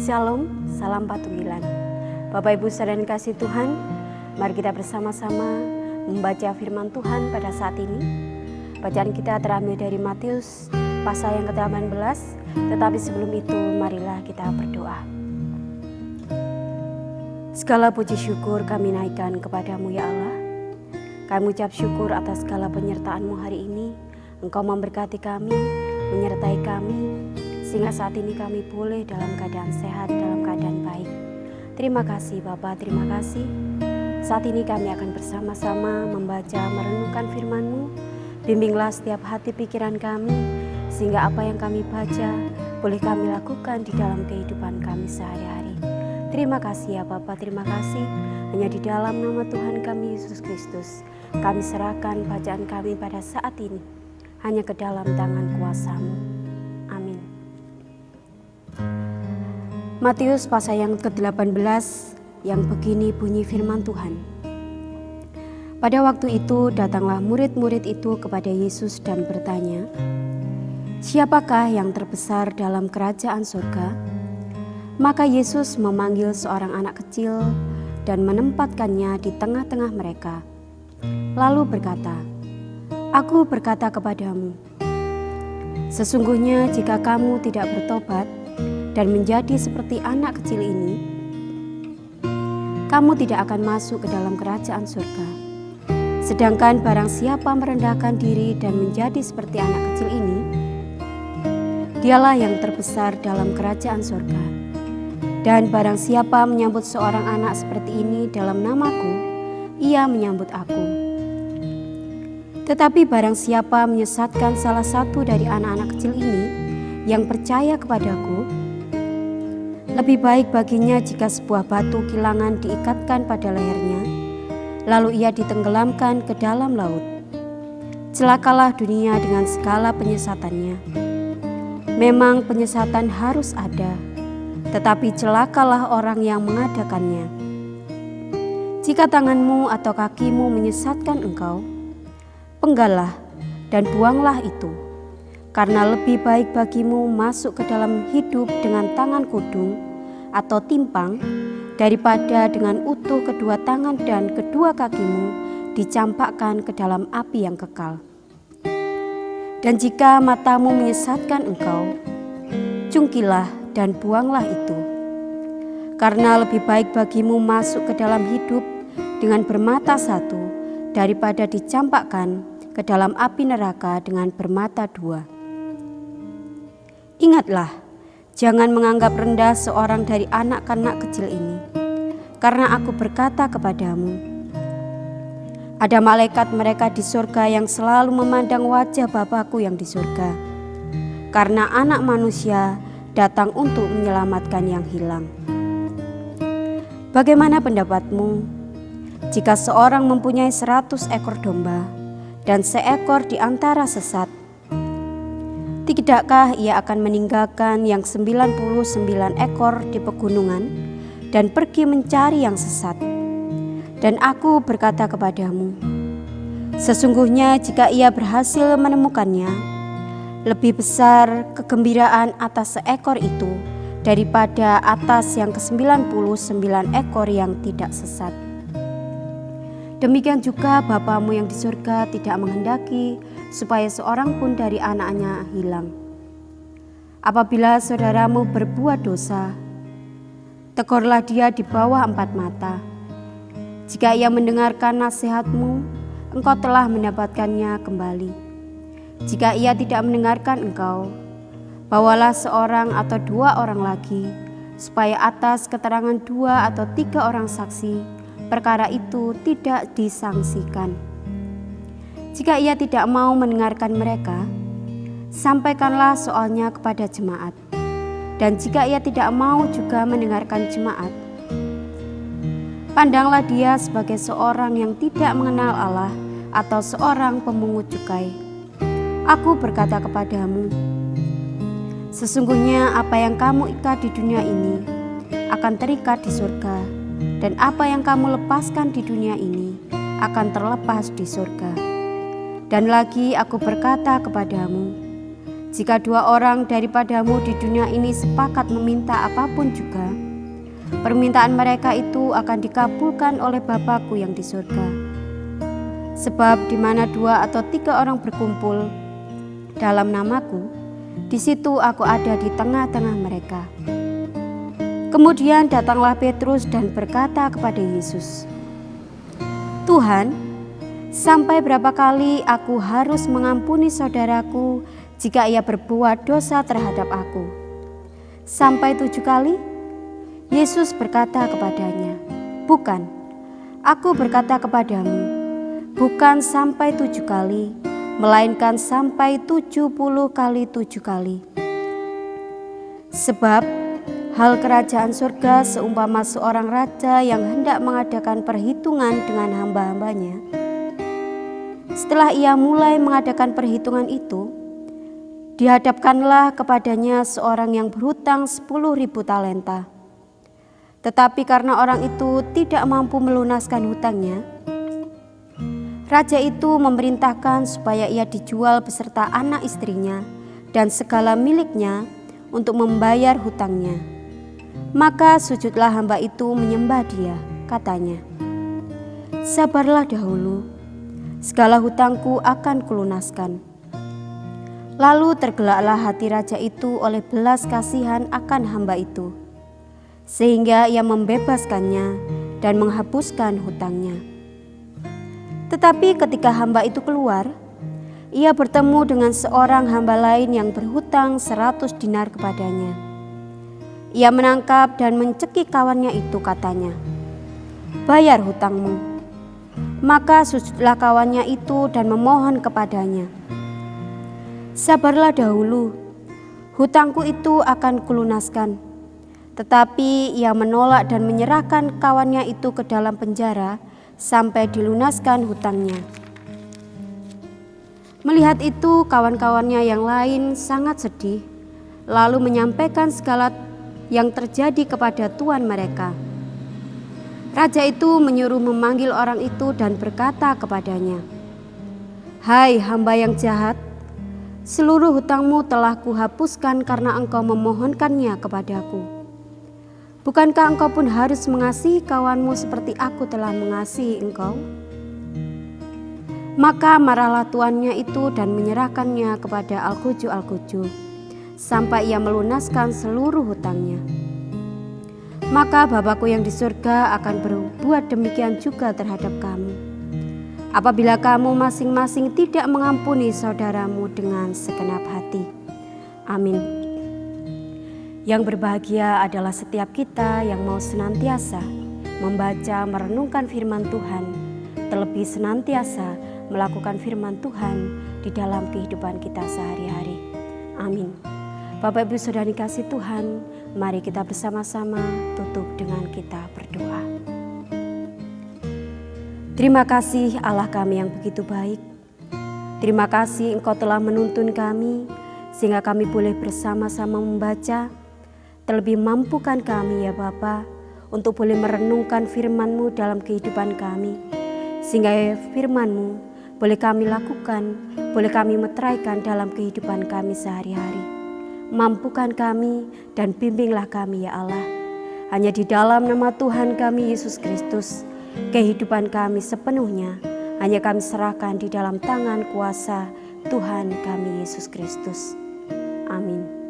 Shalom, salam patuhilan. Bapak Ibu saudara yang kasih Tuhan, mari kita bersama-sama membaca firman Tuhan pada saat ini. Bacaan kita terambil dari Matius pasal yang ke-18, tetapi sebelum itu marilah kita berdoa. Segala puji syukur kami naikkan kepadamu ya Allah. Kami ucap syukur atas segala penyertaan-Mu hari ini. Engkau memberkati kami, menyertai kami, sehingga saat ini kami boleh dalam keadaan sehat, dalam keadaan baik. Terima kasih Bapa, terima kasih. Saat ini kami akan bersama-sama membaca, merenungkan firman-Mu. Bimbinglah setiap hati pikiran kami, sehingga apa yang kami baca boleh kami lakukan di dalam kehidupan kami sehari-hari. Terima kasih ya Bapa, terima kasih. Hanya di dalam nama Tuhan kami Yesus Kristus, kami serahkan bacaan kami pada saat ini, hanya ke dalam tangan kuasa-Mu. Amin. Matius pasal yang ke-18 yang begini bunyi firman Tuhan. Pada waktu itu datanglah murid-murid itu kepada Yesus dan bertanya, "Siapakah yang terbesar dalam kerajaan surga?" Maka Yesus memanggil seorang anak kecil dan menempatkannya di tengah-tengah mereka. Lalu berkata, "Aku berkata kepadamu, sesungguhnya jika kamu tidak bertobat dan menjadi seperti anak kecil ini, kamu tidak akan masuk ke dalam kerajaan surga. Sedangkan barang siapa merendahkan diri dan menjadi seperti anak kecil ini, dialah yang terbesar dalam kerajaan surga. Dan barang siapa menyambut seorang anak seperti ini dalam namaku, ia menyambut aku. Tetapi barang siapa menyesatkan salah satu dari anak-anak kecil ini yang percaya kepadaku, lebih baik baginya jika sebuah batu kilangan diikatkan pada lehernya, lalu ia ditenggelamkan ke dalam laut. Celakalah dunia dengan segala penyesatannya. Memang penyesatan harus ada, tetapi celakalah orang yang mengadakannya. Jika tanganmu atau kakimu menyesatkan engkau, penggallah dan buanglah itu. Karena lebih baik bagimu masuk ke dalam hidup dengan tangan kudung atau timpang, daripada dengan utuh kedua tangan dan kedua kakimu dicampakkan ke dalam api yang kekal. Dan jika matamu menyesatkan engkau, cungkilah dan buanglah itu. Karena lebih baik bagimu masuk ke dalam hidup dengan bermata satu, daripada dicampakkan ke dalam api neraka dengan bermata dua. Ingatlah, jangan menganggap rendah seorang dari anak-anak kecil ini, karena aku berkata kepadamu, ada malaikat mereka di surga yang selalu memandang wajah Bapa-Ku yang di surga, karena Anak Manusia datang untuk menyelamatkan yang hilang. Bagaimana pendapatmu jika seorang mempunyai 100 ekor domba dan seekor di antara sesat? Tidakkah ia akan meninggalkan yang 99 ekor di pegunungan dan pergi mencari yang sesat? Dan aku berkata kepadamu, sesungguhnya jika ia berhasil menemukannya, lebih besar kegembiraan atas seekor itu daripada atas yang ke-99 ekor yang tidak sesat. Demikian juga Bapa-Mu yang di surga tidak menghendaki supaya seorang pun dari anak-anaknya hilang. Apabila saudaramu berbuat dosa, tegurlah dia di bawah 4 mata. Jika ia mendengarkan nasihatmu, engkau telah mendapatkannya kembali. Jika ia tidak mendengarkan engkau, bawalah seorang atau 2 orang lagi, supaya atas keterangan 2 atau 3 orang saksi, perkara itu tidak disangsikan. Jika ia tidak mau mendengarkan mereka, sampaikanlah soalnya kepada jemaat. Dan jika ia tidak mau juga mendengarkan jemaat, pandanglah dia sebagai seorang yang tidak mengenal Allah atau seorang pemungut cukai. Aku berkata kepadamu, sesungguhnya apa yang kamu ikat di dunia ini akan terikat di surga, dan apa yang kamu lepaskan di dunia ini akan terlepas di surga. Dan lagi aku berkata kepadamu, Jika 2 orang daripadamu di dunia ini sepakat meminta apapun juga, permintaan mereka itu akan dikabulkan oleh Bapa-Ku yang di surga. Sebab di mana 2 atau 3 orang berkumpul dalam nama-Ku, di situ Aku ada di tengah-tengah mereka." Kemudian datanglah Petrus dan berkata kepada Yesus, "Tuhan, sampai berapa kali aku harus mengampuni saudaraku jika ia berbuat dosa terhadap aku? Sampai 7 kali?" Yesus berkata kepadanya, "Bukan, Aku berkata kepadamu, bukan sampai 7 kali, melainkan sampai 70 kali 7 kali. Sebab hal kerajaan surga seumpama seorang raja yang hendak mengadakan perhitungan dengan hamba-hambanya. Setelah ia mulai mengadakan perhitungan itu, dihadapkanlah kepadanya seorang yang berhutang 10.000 talenta. Tetapi karena orang itu tidak mampu melunaskan hutangnya, raja itu memerintahkan supaya ia dijual beserta anak istrinya dan segala miliknya untuk membayar hutangnya. Maka sujudlah hamba itu menyembah dia, katanya, 'Sabarlah dahulu, segala hutangku akan kulunaskan.' Lalu tergelaklah hati raja itu oleh belas kasihan akan hamba itu, sehingga ia membebaskannya dan menghapuskan hutangnya. Tetapi ketika hamba itu keluar, ia bertemu dengan seorang hamba lain yang berhutang 100 dinar kepadanya. Ia menangkap dan mencekik kawannya itu, katanya, 'Bayar hutangmu.' Maka sujudlah kawannya itu dan memohon kepadanya, 'Sabarlah dahulu, hutangku itu akan kulunaskan.' Tetapi ia menolak dan menyerahkan kawannya itu ke dalam penjara sampai dilunaskan hutangnya. Melihat itu, kawan-kawannya yang lain sangat sedih, lalu menyampaikan segala yang terjadi kepada tuan mereka. Raja itu menyuruh memanggil orang itu dan berkata kepadanya, 'Hai hamba yang jahat, seluruh hutangmu telah kuhapuskan karena engkau memohonkannya kepadaku. Bukankah engkau pun harus mengasihi kawanmu seperti aku telah mengasihi engkau?' Maka marahlah tuannya itu dan menyerahkannya kepada Al-Quju sampai ia melunaskan seluruh hutangnya. Maka Bapa-Ku yang di surga akan berbuat demikian juga terhadap kamu, apabila kamu masing-masing tidak mengampuni saudaramu dengan segenap hati. Amin. Yang berbahagia adalah setiap kita yang mau senantiasa membaca, merenungkan firman Tuhan, terlebih senantiasa melakukan firman Tuhan di dalam kehidupan kita sehari-hari. Amin. Bapak Ibu Saudara dikasih Tuhan, mari kita bersama-sama tutup dengan kita berdoa. Terima kasih Allah kami yang begitu baik. Terima kasih Engkau telah menuntun kami sehingga kami boleh bersama-sama membaca. Terlebih mampukan kami ya Bapa untuk boleh merenungkan firman-Mu dalam kehidupan kami, sehingga firman-Mu boleh kami lakukan, boleh kami meteraikan dalam kehidupan kami sehari-hari. Mampukan kami dan bimbinglah kami ya Allah. Hanya di dalam nama Tuhan kami Yesus Kristus, kehidupan kami sepenuhnya hanya kami serahkan di dalam tangan kuasa Tuhan kami Yesus Kristus. Amin.